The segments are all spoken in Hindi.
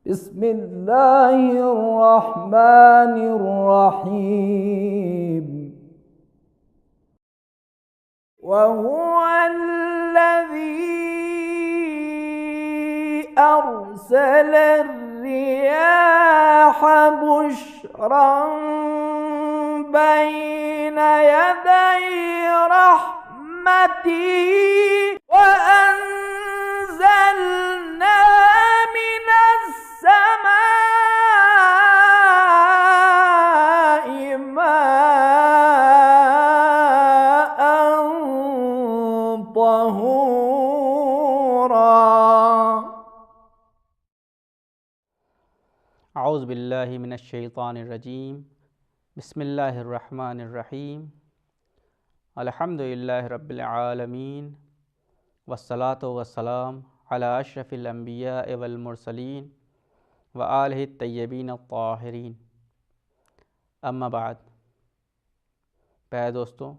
बिस्मिल्लाहिर्रहमानिर्रहीम। वहुवल्लज़ी अर्सलर्रियाह बुश्रन बैन यदै रहमती व अंज़लना मिनस्समाइ माअन तहूरा। औज़ु बिल्लाहि मिनश्शैतानिर्रजीम। बिस्मिल्लाहिर्रहमानिर्रहीम। अल्हम्दुलिल्लाहि रब्बिल आलमीन वस्सलातु वस्सलाम अला अशरफिल अंबिया वल मुरसलीन व आलिहि तय्यबीन अत्ताहिरीन। अम्मा बाद। प्यारे दोस्तों,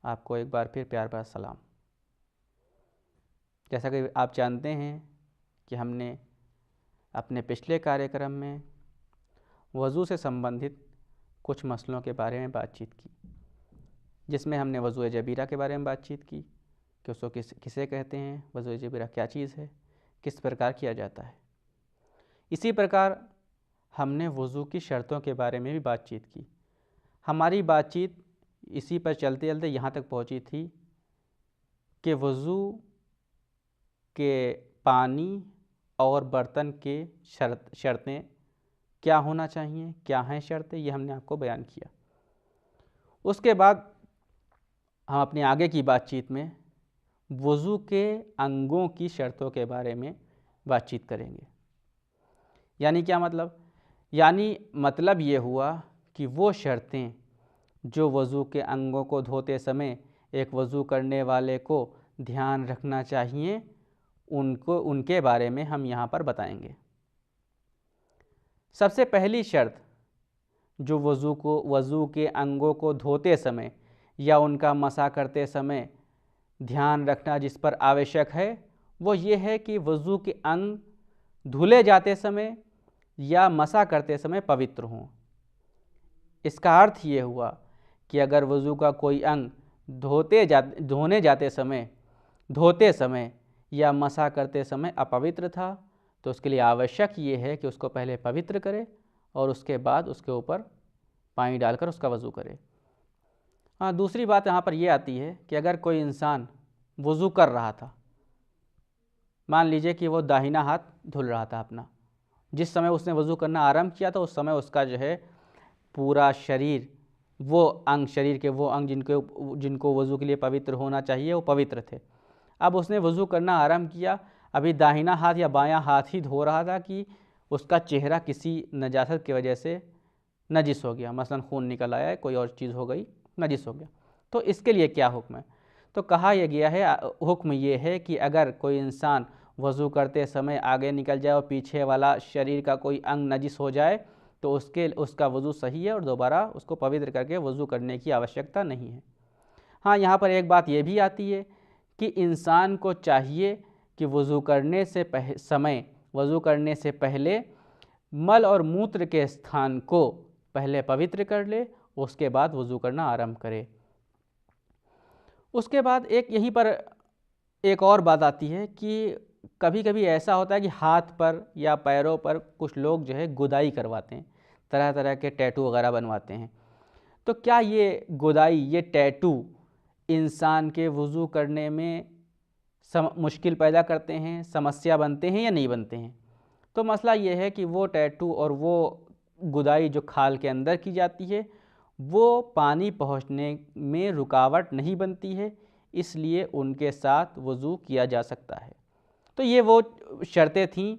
आपको एक बार फिर प्यार भरा सलाम। जैसा कि आप जानते हैं कि हमने अपने पिछले कार्यक्रम में वज़ू से संबंधित कुछ मसलों के बारे में बातचीत की, जिसमें हमने वज़ू जबीरा के बारे में बातचीत की कि उसको किसे कहते हैं, वज़ू जबीरा क्या चीज़ है, किस प्रकार किया जाता है। इसी प्रकार हमने वज़ू की शर्तों के बारे में भी बातचीत की। हमारी बातचीत इसी पर चलते चलते यहाँ तक पहुँची थी कि वज़ू के पानी और बर्तन के शर्तें क्या होना चाहिए, क्या हैं शर्तें, ये हमने आपको बयान किया। उसके बाद हम अपने आगे की बातचीत में वज़ू के अंगों की शर्तों के बारे में बातचीत करेंगे। यानी क्या मतलब? यानी मतलब ये हुआ कि वो शर्तें जो वज़ू के अंगों को धोते समय एक वज़ू करने वाले को ध्यान रखना चाहिए, उनके बारे में हम यहाँ पर बताएंगे। सबसे पहली शर्त जो वज़ू के अंगों को धोते समय या उनका मसा करते समय ध्यान रखना जिस पर आवश्यक है, वो ये है कि वज़ू के अंग धुले जाते समय या मसा करते समय पवित्र हों। इसका अर्थ ये हुआ कि अगर वज़ू का कोई अंग धोते समय या मसा करते समय अपवित्र था, तो उसके लिए आवश्यक ये है कि उसको पहले पवित्र करे और उसके बाद उसके ऊपर पानी डालकर उसका वज़ू करे। हाँ, दूसरी बात यहाँ पर यह आती है कि अगर कोई इंसान वज़ू कर रहा था, मान लीजिए कि वो दाहिना हाथ धुल रहा था अपना, जिस समय उसने वज़ू करना आरंभ किया था उस समय उसका जो है पूरा शरीर, शरीर के वो अंग जिनको वज़ू के लिए पवित्र होना चाहिए वो पवित्र थे। अब उसने वज़ू करना आरंभ किया, अभी दाहिना हाथ या बायां हाथ ही धो रहा था कि उसका चेहरा किसी नजासत की वजह से नजिस हो गया, मसलन खून निकल आया है, कोई और चीज़ हो गई, नजिस हो गया। तो इसके लिए क्या हुक्म है? तो कहा यह गया है, हुक्म ये है कि अगर कोई इंसान वज़ू करते समय आगे निकल जाए और पीछे वाला शरीर का कोई अंग नजिस हो जाए तो उसका वज़ू सही है और दोबारा उसको पवित्र करके वज़ू करने की आवश्यकता नहीं है। हाँ, यहाँ पर एक बात ये भी आती है कि इंसान को चाहिए कि वज़ू करने से पहले मल और मूत्र के स्थान को पहले पवित्र कर ले, उसके बाद वज़ू करना आरंभ करे। उसके बाद यहीं पर एक और बात आती है कि कभी कभी ऐसा होता है कि हाथ पर या पैरों पर कुछ लोग जो है गुदाई करवाते हैं, तरह तरह के टैटू वगैरह बनवाते हैं। तो क्या ये गुदाई, ये टैटू इंसान के वज़ू करने में मुश्किल पैदा करते हैं, समस्या बनते हैं या नहीं बनते हैं? तो मसला ये है कि वो टैटू और वो गुदाई जो खाल के अंदर की जाती है वो पानी पहुंचने में रुकावट नहीं बनती है, इसलिए उनके साथ वज़ू किया जा सकता है। तो ये वो शर्तें थीं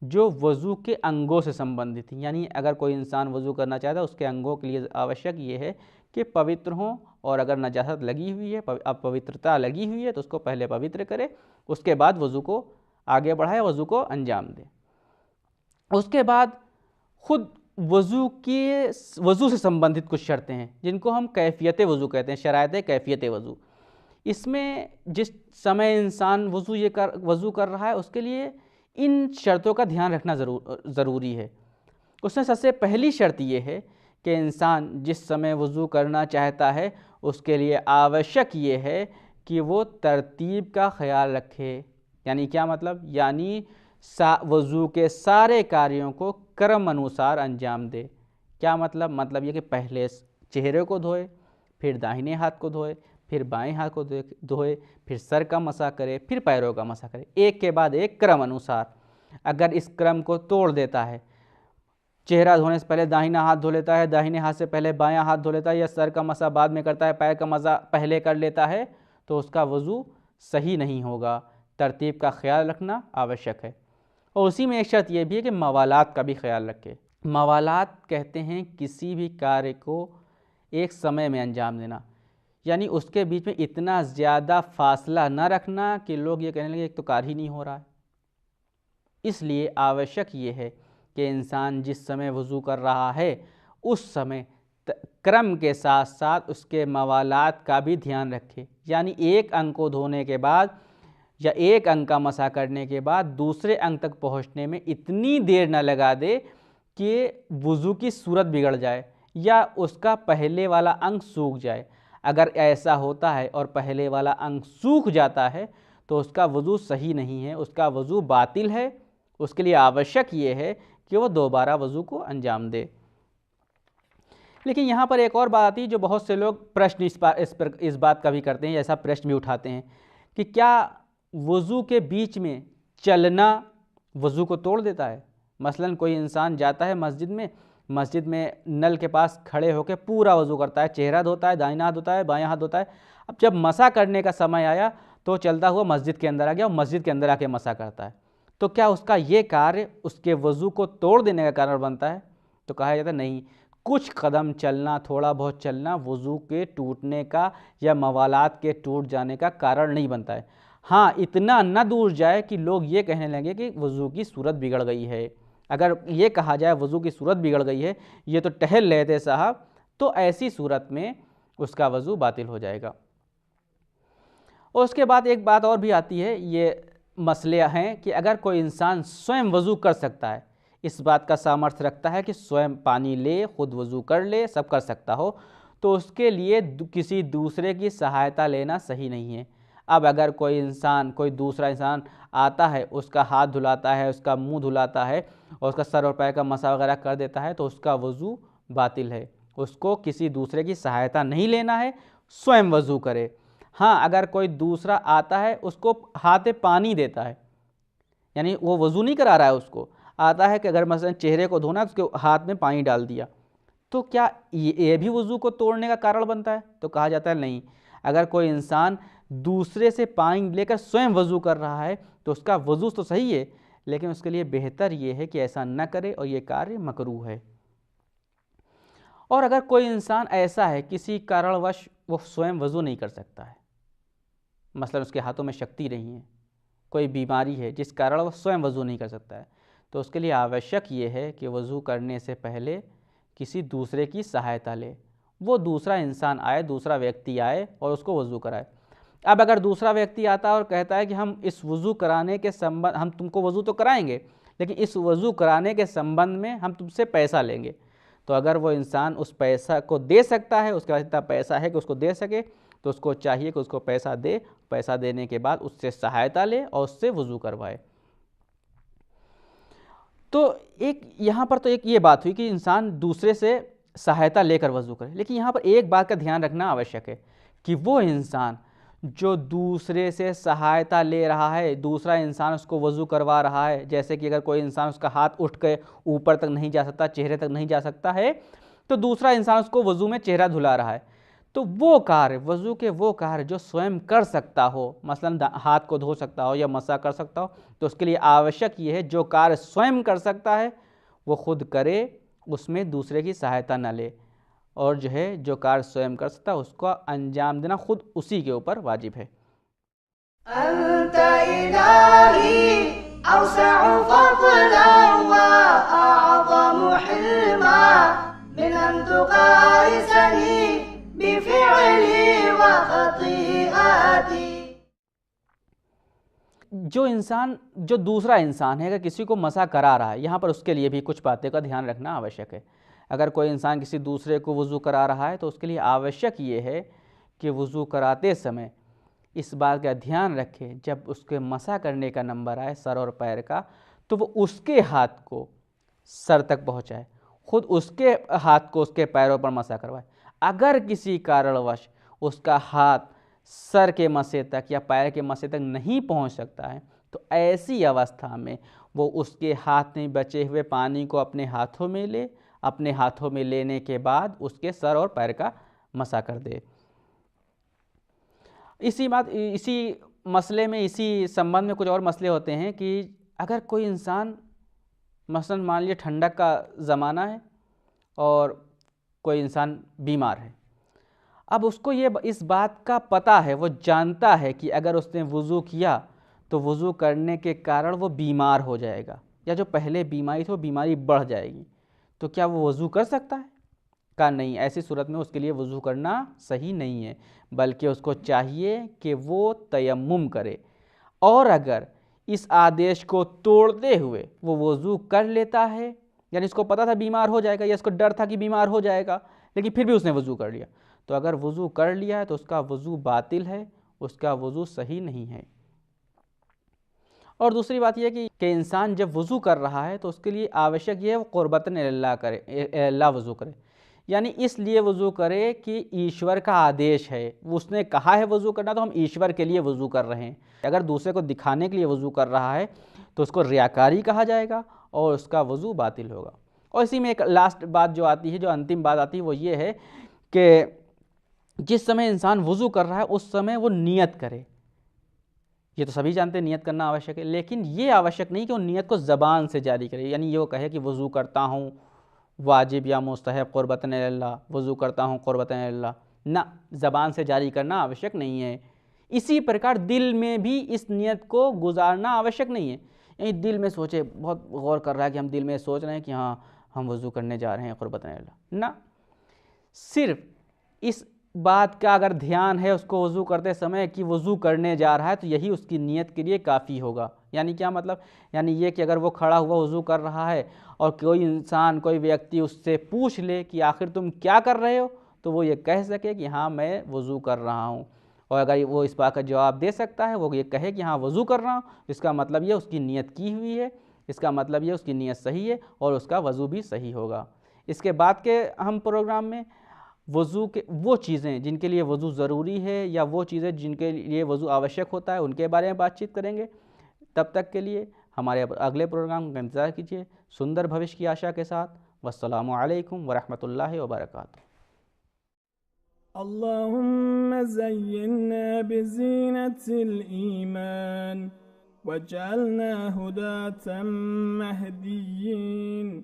जो वज़ू के अंगों से संबंधित थीं। यानी अगर कोई इंसान वज़ू करना चाहता है उसके अंगों के लिए आवश्यक ये है कि पवित्र हों, और अगर नजासत लगी हुई है, अपवित्रता लगी हुई है तो उसको पहले पवित्र करे, उसके बाद वज़ू को आगे बढ़ाए, वज़ू को अंजाम दे। उसके बाद खुद वज़ू से संबंधित कुछ शर्तें हैं जिनको हम कैफियत वज़ू कहते हैं, शरायत कैफियत वज़ू। इसमें जिस समय इंसान वज़ू कर रहा है उसके लिए इन शर्तों का ध्यान रखना ज़रूरी है। उसमें सबसे पहली शर्त ये है कि इंसान जिस समय वज़ू करना चाहता है उसके लिए आवश्यक ये है कि वो तरतीब का ख़याल रखे। यानी क्या मतलब? यानी वज़ू के सारे कार्यों को क्रम अनुसार अंजाम दे। क्या मतलब? मतलब ये कि पहले चेहरे को धोए, फिर दाहिने हाथ को धोए, फिर बाएं हाथ को धोए, फिर सर का मसा करे, फिर पैरों का मसा करे, एक के बाद एक क्रम अनुसार। अगर इस क्रम को तोड़ देता है, चेहरा धोने से पहले दाहिना हाथ धो लेता है, दाहिने हाथ से पहले बायां हाथ धो लेता है, या सर का मसा बाद में करता है, पैर का मसा पहले कर लेता है, तो उसका वज़ू सही नहीं होगा। तरतीब का ख्याल रखना आवश्यक है। और उसी में एक शर्त यह भी है कि मवालात का भी ख्याल रखे। मवालात कहते हैं किसी भी कार्य को एक समय में अंजाम देना, यानी उसके बीच में इतना ज़्यादा फासला न रखना कि लोग ये कहने लगे एक तो कार्य ही नहीं हो रहा है। इसलिए आवश्यक ये है कि इंसान जिस समय वज़ू कर रहा है उस समय क्रम के साथ साथ उसके मवालात का भी ध्यान रखे। यानी एक अंग को धोने के बाद या एक अंग का मसा करने के बाद दूसरे अंग तक पहुंचने में इतनी देर न लगा दे कि वज़ू की सूरत बिगड़ जाए या उसका पहले वाला अंग सूख जाए। अगर ऐसा होता है और पहले वाला अंग सूख जाता है तो उसका वज़ू सही नहीं है, उसका वज़ू बातिल है। उसके लिए आवश्यक ये है कि वो दोबारा वज़ू को अंजाम दे। लेकिन यहाँ पर एक और बात आती है जो बहुत से लोग प्रश्न इस बात का भी करते हैं, ऐसा प्रश्न भी उठाते हैं कि क्या वज़ू के बीच में चलना वज़ू को तोड़ देता है? मसलन कोई इंसान जाता है मस्जिद में नल के पास खड़े होकर पूरा वज़ू करता है, चेहरा धोता है, दाहिना हाथ धोता है, बायां हाथ धोता है। अब जब मसा करने का समय आया तो चलता हुआ मस्जिद के अंदर आ गया और मस्जिद के अंदर आके मसा करता है, तो क्या उसका ये कार्य उसके वज़ू को तोड़ देने का कारण बनता है? तो कहा जाता है नहीं, कुछ कदम चलना, थोड़ा बहुत चलना वज़ू के टूटने का या मवालात के टूट जाने का कारण नहीं बनता है। हाँ, इतना न दूर जाए कि लोग ये कहने लगे कि वज़ू की सूरत बिगड़ गई है। अगर ये कहा जाए वज़ू की सूरत बिगड़ गई है, ये तो टहल रहे थे साहब, तो ऐसी सूरत में उसका वज़ू बातिल हो जाएगा। और उसके बाद एक बात और भी आती है, ये मसले हैं कि अगर कोई इंसान स्वयं वज़ू कर सकता है, इस बात का सामर्थ्य रखता है कि स्वयं पानी ले, खुद वज़ू कर ले, सब कर सकता हो, तो उसके लिए किसी दूसरे की सहायता लेना सही नहीं है। अब अगर कोई दूसरा इंसान आता है, उसका हाथ धुलाता है, उसका मुंह धुलाता है और उसका सर और पैर का मसा वगैरह कर देता है, तो उसका वज़ू बातिल है। उसको किसी दूसरे की सहायता नहीं लेना है, स्वयं वज़ू करे। हाँ, अगर कोई दूसरा आता है, उसको हाथ में पानी देता है, यानी वो वज़ू नहीं करा रहा है, उसको आता है कि अगर मसलन चेहरे को धोना है तो उसके हाथ में पानी डाल दिया, तो क्या ये भी वज़ू को तोड़ने का कारण बनता है? तो कहा जाता है नहीं। अगर कोई इंसान दूसरे से पानी लेकर स्वयं वज़ू कर रहा है तो उसका वज़ू तो सही है, लेकिन उसके लिए बेहतर ये है कि ऐसा न करे और ये कार्य मकरूह है। और अगर कोई इंसान ऐसा है किसी कारणवश वो स्वयं वज़ू नहीं कर सकता है, मसलन उसके हाथों में शक्ति नहीं है, कोई बीमारी है जिस कारण वो स्वयं वज़ू नहीं कर सकता है, तो उसके लिए आवश्यक ये है कि वज़ू करने से पहले किसी दूसरे की सहायता ले। वो दूसरा इंसान आए, दूसरा व्यक्ति आए और उसको वज़ू कराए। अब अगर दूसरा व्यक्ति आता है और कहता है कि हम इस वज़ू कराने के संबंध, हम तुमको वज़ू तो कराएंगे लेकिन इस वज़ू कराने के संबंध में हम तुमसे पैसा लेंगे, तो अगर वो इंसान उस पैसा को दे सकता है, उसके पास इतना पैसा है कि उसको दे सके, तो उसको चाहिए कि उसको पैसा दे, पैसा देने के बाद उससे सहायता ले और उससे वज़ू करवाए। तो एक यहाँ पर तो एक ये बात हुई कि इंसान दूसरे से सहायता लेकर वज़ू करे, लेकिन यहाँ पर एक बात का ध्यान रखना आवश्यक है कि वो इंसान जो दूसरे से सहायता ले रहा है, दूसरा इंसान उसको वज़ू करवा रहा है, जैसे कि अगर कोई इंसान उसका हाथ उठ के ऊपर तक नहीं जा सकता, चेहरे तक नहीं जा सकता है, तो दूसरा इंसान उसको वज़ू में चेहरा धुला रहा है, तो वो कार्य, वज़ू के वो कार्य जो स्वयं कर सकता हो, मसलन हाथ को धो सकता हो या मसा कर सकता हो, तो उसके लिए आवश्यक ये है जो कार्य स्वयं कर सकता है वो खुद करे, उसमें दूसरे की सहायता न ले, और जो है जो कार्य स्वयं कर सकता है उसको अंजाम देना खुद उसी के ऊपर वाजिब है। जो दूसरा इंसान है, अगर किसी को मसा करा रहा है, यहाँ पर उसके लिए भी कुछ बातें का ध्यान रखना आवश्यक है। अगर कोई इंसान किसी दूसरे को वज़ू करा रहा है तो उसके लिए आवश्यक ये है कि वज़ू कराते समय इस बात का ध्यान रखे, जब उसके मसा करने का नंबर आए सर और पैर का, तो वो उसके हाथ को सर तक पहुँचाए, खुद उसके हाथ को उसके पैरों पर मसा करवाए। अगर किसी कारणवश उसका हाथ सर के मसे तक या पैर के मसे तक नहीं पहुंच सकता है, तो ऐसी अवस्था में वो उसके हाथ में बचे हुए पानी को अपने हाथों में ले, अपने हाथों में लेने के बाद उसके सर और पैर का मसा कर दे। इसी मसले में, इसी संबंध में कुछ और मसले होते हैं कि अगर कोई इंसान, मसलन मान लीजिए ठंडक का ज़माना है और कोई इंसान बीमार है, अब उसको ये इस बात का पता है, वो जानता है कि अगर उसने वज़ू किया तो वज़ू करने के कारण वो बीमार हो जाएगा, या जो पहले बीमारी थी वो बीमारी बढ़ जाएगी, तो क्या वो वज़ू कर सकता है? का नहीं। ऐसी सूरत में उसके लिए वज़ू करना सही नहीं है, बल्कि उसको चाहिए कि वो तयम्मुम करे। और अगर इस आदेश को तोड़ते हुए वो वज़ू कर लेता है, यानी इसको पता था बीमार हो जाएगा या इसको डर था कि बीमार हो जाएगा, लेकिन फिर भी उसने वज़ू कर लिया, तो अगर वज़ू कर लिया है तो उसका वज़ू बातिल है, उसका वज़ू सही नहीं है। और दूसरी बात यह कि इंसान जब वज़ू कर रहा है तो उसके लिए आवश्यक ये है वो क़ुर्बतन इल्लाह करे, अल्लाह वज़ू करे, यानी इसलिए वज़ू करे कि ईश्वर का आदेश है, उसने कहा है वज़ू करना, तो हम ईश्वर के लिए वज़ू कर रहे हैं। अगर दूसरे को दिखाने के लिए वज़ू कर रहा है तो उसको रियाकारी कहा जाएगा और उसका वज़ू बातिल होगा। और इसी में एक लास्ट बात जो आती है, जो अंतिम बात आती है, वो ये है कि जिस समय इंसान वज़ू कर रहा है उस समय वो नियत करे। ये तो सभी जानते हैं नियत करना आवश्यक है, लेकिन ये आवश्यक नहीं कि वो नियत को ज़बान से जारी करे, यानी ये वो कहे कि वज़ू करता हूँ वाजिब या मुस्तहब क़ुर्बतन इल्लाह, वज़ू करता हूँ क़ुर्बतन इल्लाह, ना, ज़बान से जारी करना आवश्यक नहीं है। इसी प्रकार दिल में भी इस नियत को गुजारना आवश्यक नहीं है, यानी दिल में सोचे, बहुत गौर कर रहा है कि हम दिल में सोच रहे हैं कि हाँ हम वज़ू करने जा रहे हैं क़ुर्बतन इल्लाह, ना, सिर्फ इस बात का अगर ध्यान है उसको वज़ू करते समय कि वज़ू करने जा रहा है, तो यही उसकी नीयत के लिए काफ़ी होगा। यानी क्या मतलब, यानी ये कि अगर वो खड़ा हुआ वज़ू कर रहा है और कोई इंसान, कोई व्यक्ति उससे पूछ ले कि आखिर तुम क्या कर रहे हो, तो वो ये कह सके कि हाँ मैं वज़ू कर रहा हूँ। और अगर वो इस बात का जवाब दे सकता है, वो ये कहे कि हाँ वज़ू कर रहा हूँ, इसका मतलब ये उसकी नीयत की हुई है, इसका मतलब ये उसकी नीयत सही है और उसका वज़ू भी सही होगा। इसके बाद के हम प्रोग्राम में वज़ू के वो चीज़ें जिनके लिए वज़ू ज़रूरी है या वो चीज़ें जिनके लिए वज़ू आवश्यक होता है, उनके बारे में बातचीत करेंगे। तब तक के लिए हमारे अगले प्रोग्राम का इंतज़ार कीजिए, सुंदर भविष्य की आशा के साथ। वस्सलामु अलैकुम वरहमतुल्लाहि वबरकातुहू। अल्लाहुम्मा ज़य्यिन्ना बिज़ीनतिल ईमान वजअलना हुदातम महदिय्यीन।